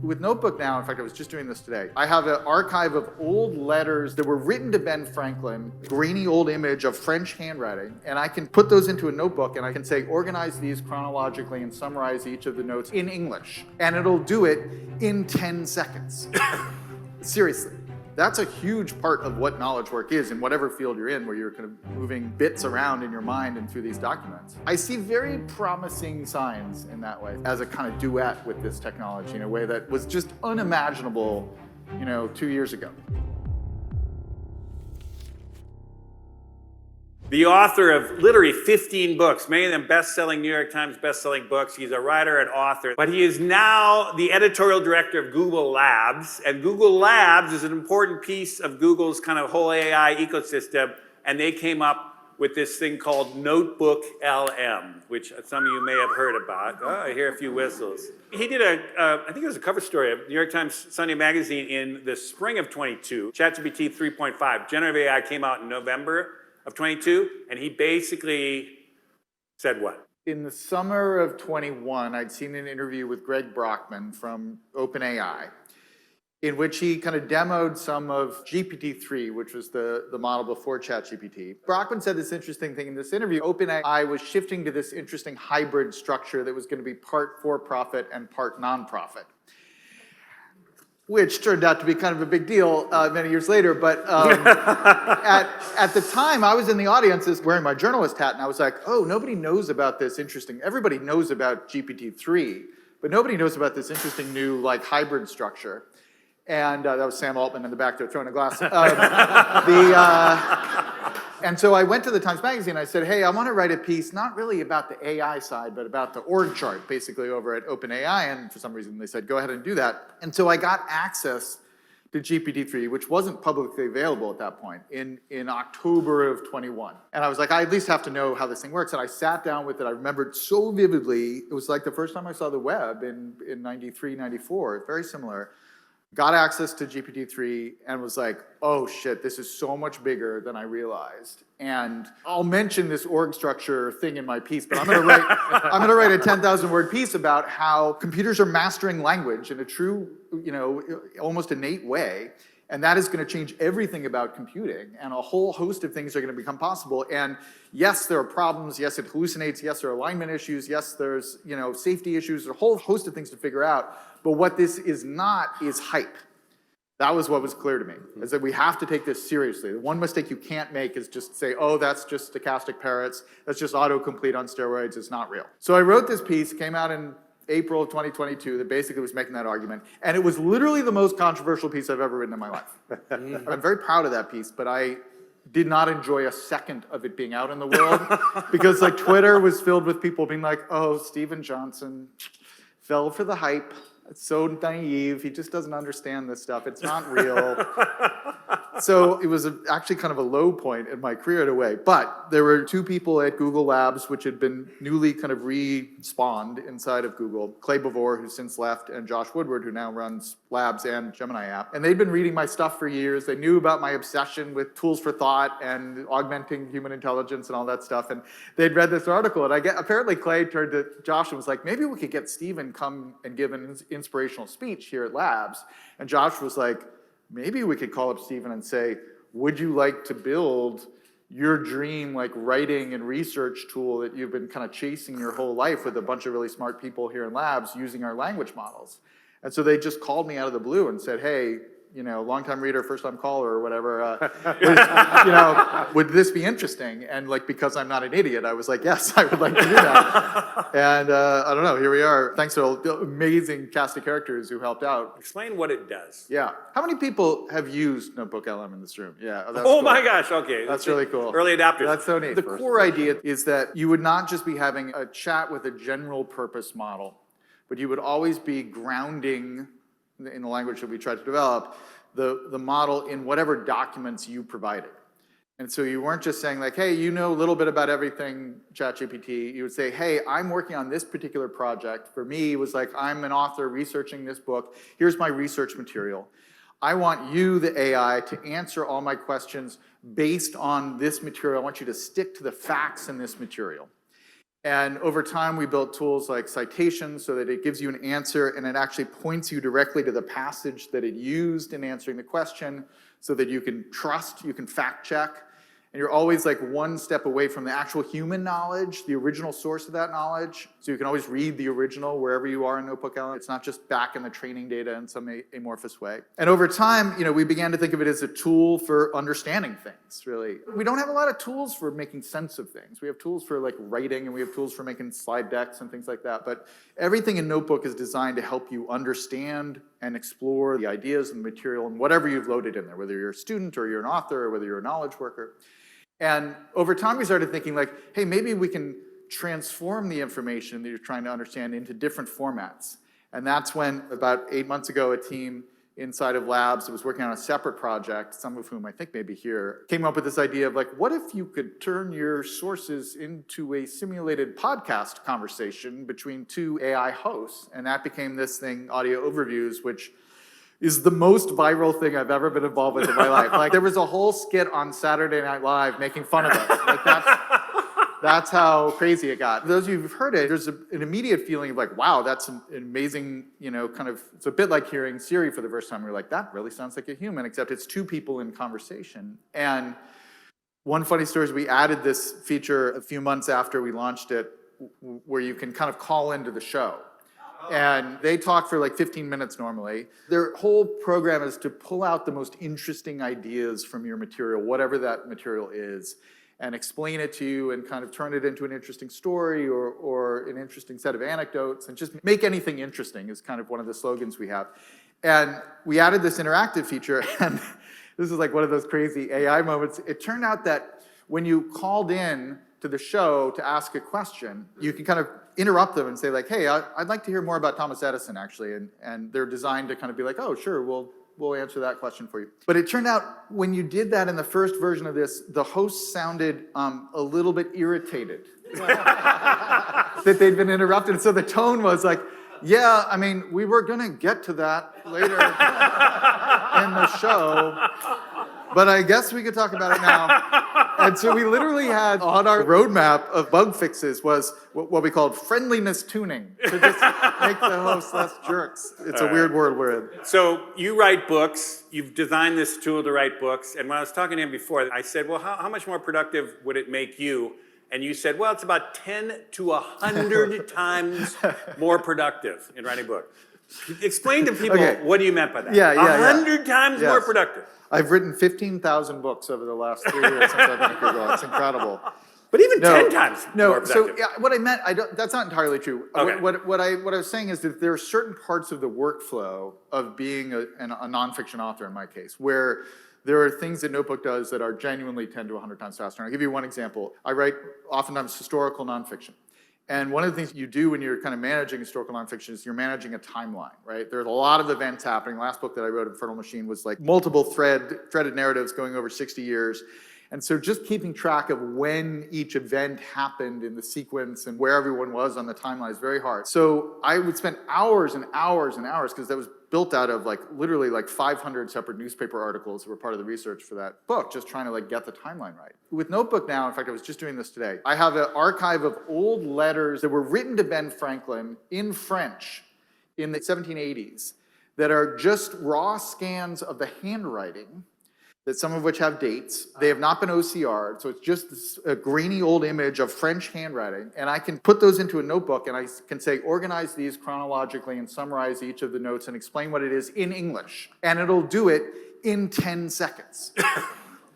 With Notebook now, in fact, I was just doing this today, I have an archive of old letters that were written to Ben Franklin, grainy old image of French handwriting, and I can put those into a notebook and I can say, organize these chronologically and summarize each of the notes in English. And it'll do it in 10 seconds. Seriously. That's a huge part of what knowledge work is in whatever field you're in, where you're kind of moving bits around in your mind and through these documents. I see very promising signs in that way as a kind of duet with this technology in a way that was just unimaginable, 2 years ago. The author of literally 15 books, many of them best-selling New York Times best-selling books. He's a writer and author, but he is now the editorial director of Google Labs. And Google Labs is an important piece of Google's kind of whole AI ecosystem. And they came up with this thing called NotebookLM, which some of you may have heard about. Oh, I hear a few whistles. He did I think it was a cover story of New York Times Sunday Magazine in the spring of 22. ChatGPT 3.5, generative AI came out in November of 22, and he basically said what? In the summer of 21, I'd seen an interview with Greg Brockman from OpenAI, in which he kind of demoed some of GPT-3, which was the model before ChatGPT. Brockman said this interesting thing in this interview. OpenAI was shifting to this interesting hybrid structure that was going to be part for-profit and part non-profit, which turned out to be kind of a big deal many years later. But at the time, I was in the audience wearing my journalist hat, and I was like, oh, nobody knows about this interesting. Everybody knows about GPT-3, but nobody knows about this interesting new hybrid structure. And that was Sam Altman in the back there throwing a glass. And so I went to the Times Magazine. I said, hey, I want to write a piece not really about the AI side, but about the org chart, basically over at OpenAI. And for some reason, they said, go ahead and do that. And so I got access to GPT-3, which wasn't publicly available at that point, in October of 21. And I was like, I at least have to know how this thing works. And I sat down with it. I remembered so vividly. It was like the first time I saw the web in 93, 94, very similar. Got access to GPT-3 and was like, oh shit, this is so much bigger than I realized. And I'll mention this org structure thing in my piece, but I'm gonna write a 10,000 word piece about how computers are mastering language in a true, almost innate way. And that is gonna change everything about computing, and a whole host of things are gonna become possible. And yes, there are problems, yes, it hallucinates, yes, there are alignment issues, yes, there's safety issues, there's a whole host of things to figure out. But what this is not is hype. That was what was clear to me, is that we have to take this seriously. The one mistake you can't make is just say, oh, that's just stochastic parrots, that's just autocomplete on steroids, it's not real. So I wrote this piece, came out in April of 2022, that basically was making that argument. And it was literally the most controversial piece I've ever written in my life. I'm very proud of that piece, but I did not enjoy a second of it being out in the world, because Twitter was filled with people being like, oh, Stephen Johnson fell for the hype. It's so naive. He just doesn't understand this stuff. It's not real. So it was actually kind of a low point in my career in a way. But there were two people at Google Labs, which had been newly kind of respawned inside of Google. Clay Bavor, who's since left, and Josh Woodward, who now runs Labs and Gemini app. And they'd been reading my stuff for years. They knew about my obsession with tools for thought and augmenting human intelligence and all that stuff. And they'd read this article. And apparently Clay turned to Josh and was like, maybe we could get Stephen come and give an inspirational speech here at Labs. And Josh was like, maybe we could call up Stephen and say, would you like to build your dream writing and research tool that you've been kind of chasing your whole life with a bunch of really smart people here in Labs using our language models? And so they just called me out of the blue and said, hey, long-time reader, first-time caller or whatever, would this be interesting? And because I'm not an idiot, I was like, yes, I would like to do that. And I don't know, here we are. Thanks to the amazing cast of characters who helped out. Explain what it does. Yeah. How many people have used NotebookLM in this room? Yeah. That's cool. My gosh, okay. That's really cool. Early adopters. That's so neat. The core idea is that you would not just be having a chat with a general purpose model, but you would always be grounding, in the language that we tried to develop, the model in whatever documents you provided. And so you weren't just saying hey, you know a little bit about everything, ChatGPT. You would say, hey, I'm working on this particular project. For me, it was I'm an author researching this book. Here's my research material. I want you, the AI, to answer all my questions based on this material. I want you to stick to the facts in this material. And over time, we built tools like citations so that it gives you an answer and it actually points you directly to the passage that it used in answering the question so that you can trust, you can fact check. And you're always like one step away from the actual human knowledge, the original source of that knowledge. So you can always read the original wherever you are in NotebookLM. It's not just back in the training data in some amorphous way. And over time, we began to think of it as a tool for understanding things, really. We don't have a lot of tools for making sense of things. We have tools for like writing, and we have tools for making slide decks and things like that. But everything in Notebook is designed to help you understand and explore the ideas and the material and whatever you've loaded in there, whether you're a student or you're an author or whether you're a knowledge worker. And over time, we started thinking like, hey, maybe we can transform the information that you're trying to understand into different formats. And that's when, about 8 months ago, a team inside of Labs that was working on a separate project, some of whom I think may be here, came up with this idea of like, what if you could turn your sources into a simulated podcast conversation between two AI hosts? And that became this thing, Audio Overviews, which is the most viral thing I've ever been involved with in my life. Like, there was a whole skit on Saturday Night Live making fun of us. Like, that's how crazy it got. Those of you who've heard it, there's an immediate feeling of like, wow, that's an amazing, kind of, it's a bit like hearing Siri for the first time. You're like, that really sounds like a human, except it's two people in conversation. And one funny story is we added this feature a few months after we launched it, where you can kind of call into the show. And they talk for like 15 minutes normally. Their whole program is to pull out the most interesting ideas from your material, whatever that material is, and explain it to you and kind of turn it into an interesting story or an interesting set of anecdotes, and just make anything interesting is kind of one of the slogans we have. And we added this interactive feature, and this is like one of those crazy AI moments. It turned out that when you called in to the show to ask a question, you can kind of interrupt them and say like, hey, I'd like to hear more about Thomas Edison, actually. And they're designed to kind of be like, oh, sure, we'll answer that question for you. But it turned out when you did that in the first version of this, the host sounded a little bit irritated that they'd been interrupted. So the tone was like, yeah, I mean, we were going to get to that later in the show, but I guess we could talk about it now. And so we literally had on our roadmap of bug fixes was what we called friendliness tuning, to just make the host less jerks. It's a weird world we're in. So you write books. You've designed this tool to write books. And when I was talking to him before, I said, well, how much more productive would it make you? And you said, well, it's about 10 to 100 times more productive in writing a book. Explain to people, what do you meant by that? 100 times more productive. I've written 15,000 books over the last 3 years since I've been at Google. It's incredible. But even 10 times more productive. So what I meant, that's not entirely true. Okay. What I was saying is that there are certain parts of the workflow of being a nonfiction author, in my case, where there are things that Notebook does that are genuinely 10 to 100 times faster. And I'll give you one example. I write oftentimes historical nonfiction. And one of the things you do when you're kind of managing historical nonfiction is you're managing a timeline, right? There's a lot of events happening. Last book that I wrote, Infernal Machine, was like multiple threaded narratives going over 60 years. And so just keeping track of when each event happened in the sequence and where everyone was on the timeline is very hard. So I would spend hours and hours and hours, because that was built out of like literally like 500 separate newspaper articles that were part of the research for that book, just trying to like get the timeline right. With Notebook now, in fact, I was just doing this today, I have an archive of old letters that were written to Ben Franklin in French in the 1780s that are just raw scans of the handwriting, that some of which have dates. They have not been OCR'd, so it's just a grainy old image of French handwriting. And I can put those into a notebook, and I can say, organize these chronologically and summarize each of the notes and explain what it is in English. And it'll do it in 10 seconds.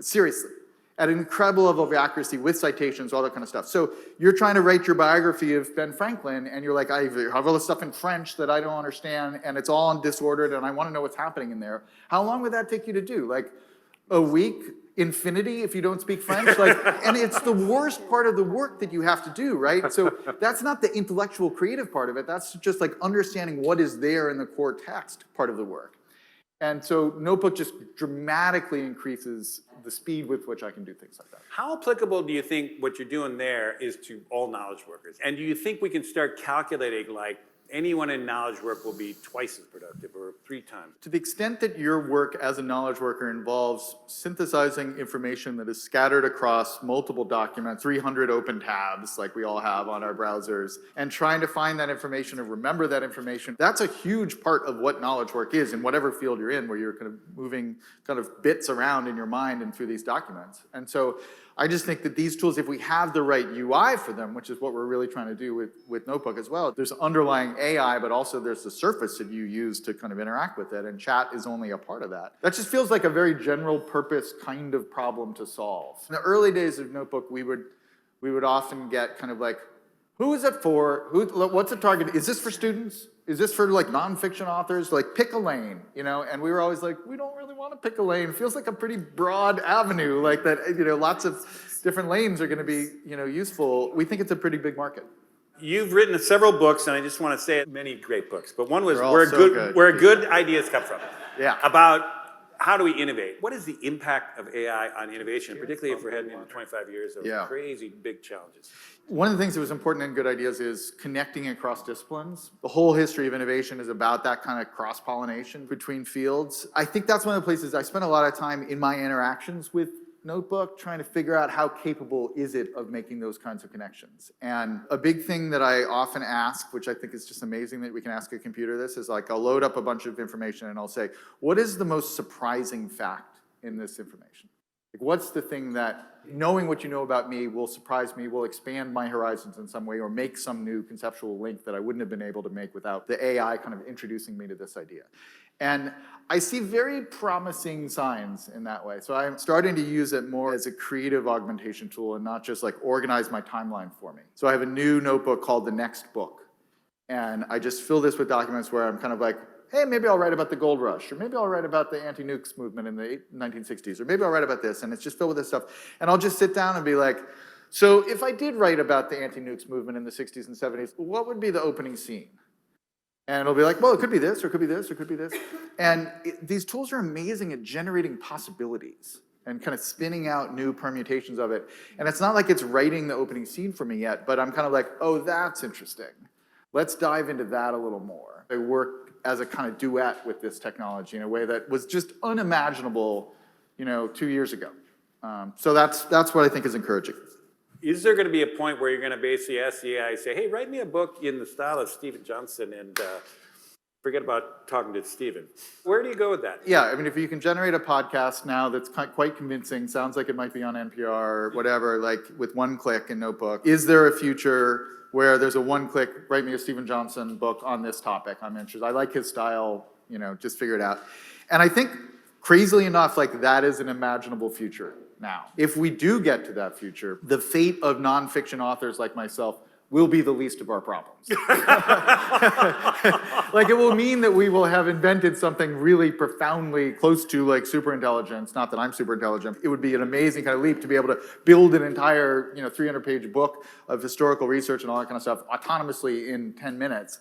Seriously. At an incredible level of accuracy with citations, all that kind of stuff. So you're trying to write your biography of Ben Franklin, and you're like, I have all this stuff in French that I don't understand, and it's all disordered, and I want to know what's happening in there. How long would that take you to do? Like, a week, infinity, if you don't speak French? And it's the worst part of the work that you have to do, right? So that's not the intellectual creative part of it. That's just like understanding what is there in the core text part of the work. And so Notebook just dramatically increases the speed with which I can do things like that. How applicable do you think what you're doing there is to all knowledge workers? And do you think we can start calculating like anyone in knowledge work will be twice as productive or 3 times. To the extent that your work as a knowledge worker involves synthesizing information that is scattered across multiple documents, 300 open tabs like we all have on our browsers, and trying to find that information and remember that information, that's a huge part of what knowledge work is in whatever field you're in, where you're kind of moving kind of bits around in your mind and through these documents. And so I just think that these tools, if we have the right UI for them, which is what we're really trying to do with Notebook as well, there's underlying AI, but also there's the surface that you use to kind of interact with it, and chat is only a part of that. That just feels like a very general purpose kind of problem to solve. In the early days of Notebook, we would often get kind of like, who is it for? What's the target? Is this for students? Is this for like nonfiction authors? Like pick a lane, you know? And we were always like, we don't really want to pick a lane. It feels like a pretty broad avenue, like that, you know, lots of different lanes are going to be, you know, useful. We think it's a pretty big market. You've written several books, and I just want to say many great books, but one was They're all where so good. where good ideas come from. Yeah. About how do we innovate? What is the impact of AI on innovation, particularly if we're heading into 25 years of crazy big challenges? One of the things that was important in Good Ideas is connecting across disciplines. The whole history of innovation is about that kind of cross-pollination between fields. I think that's one of the places I spend a lot of time in my interactions with Notebook, trying to figure out how capable is it of making those kinds of connections. And a big thing that I often ask, which I think is just amazing that we can ask a computer this, is like I'll load up a bunch of information and I'll say, what is the most surprising fact in this information? Like, what's the thing that knowing what you know about me will surprise me, will expand my horizons in some way, or make some new conceptual link that I wouldn't have been able to make without the AI kind of introducing me to this idea. And I see very promising signs in that way. So I'm starting to use it more as a creative augmentation tool and not just like organize my timeline for me. So I have a new notebook called The Next Book. And I just fill this with documents where I'm kind of like, hey, maybe I'll write about the gold rush, or maybe I'll write about the anti-nukes movement in the 1960s, or maybe I'll write about this, and it's just filled with this stuff. And I'll just sit down and be like, so if I did write about the anti-nukes movement in the 60s and 70s, what would be the opening scene? And it'll be like, well, it could be this, or it could be this, or it could be this. And these tools are amazing at generating possibilities and kind of spinning out new permutations of it. And it's not like it's writing the opening scene for me yet, but I'm kind of like, oh, that's interesting. Let's dive into that a little more. I work as a kind of duet with this technology in a way that was just unimaginable, you know, 2 years ago. So that's what I think is encouraging. Is there going to be a point where you're going to basically ask the AI, say, hey, write me a book in the style of Steven Johnson, and forget about talking to Steven? Where do you go with that? Yeah, I mean, if you can generate a podcast now that's quite convincing, sounds like it might be on NPR or whatever, like with one click in Notebook, is there a future where there's a one-click, write me a Steven Johnson book on this topic, I'm interested, I like his style, you know, just figure it out. And I think, crazily enough, like that is an imaginable future now. If we do get to that future, the fate of nonfiction authors like myself will be the least of our problems. Like, it will mean that we will have invented something really profoundly close to like superintelligence. Not that I'm super intelligent. It would be an amazing kind of leap to be able to build an entire, you know, 300-page book of historical research and all that kind of stuff autonomously in 10 minutes.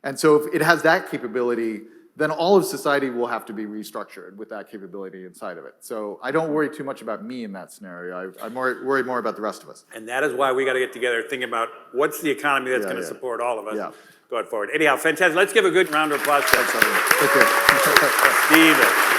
And so if it has that capability, then all of society will have to be restructured with that capability inside of it. So I don't worry too much about me in that scenario. I worry more about the rest of us. And that is why we got to get together thinking about what's the economy that's going to support all of us going forward. Anyhow, fantastic. Let's give a good round of applause. Thanks, everyone. Take care. Steven.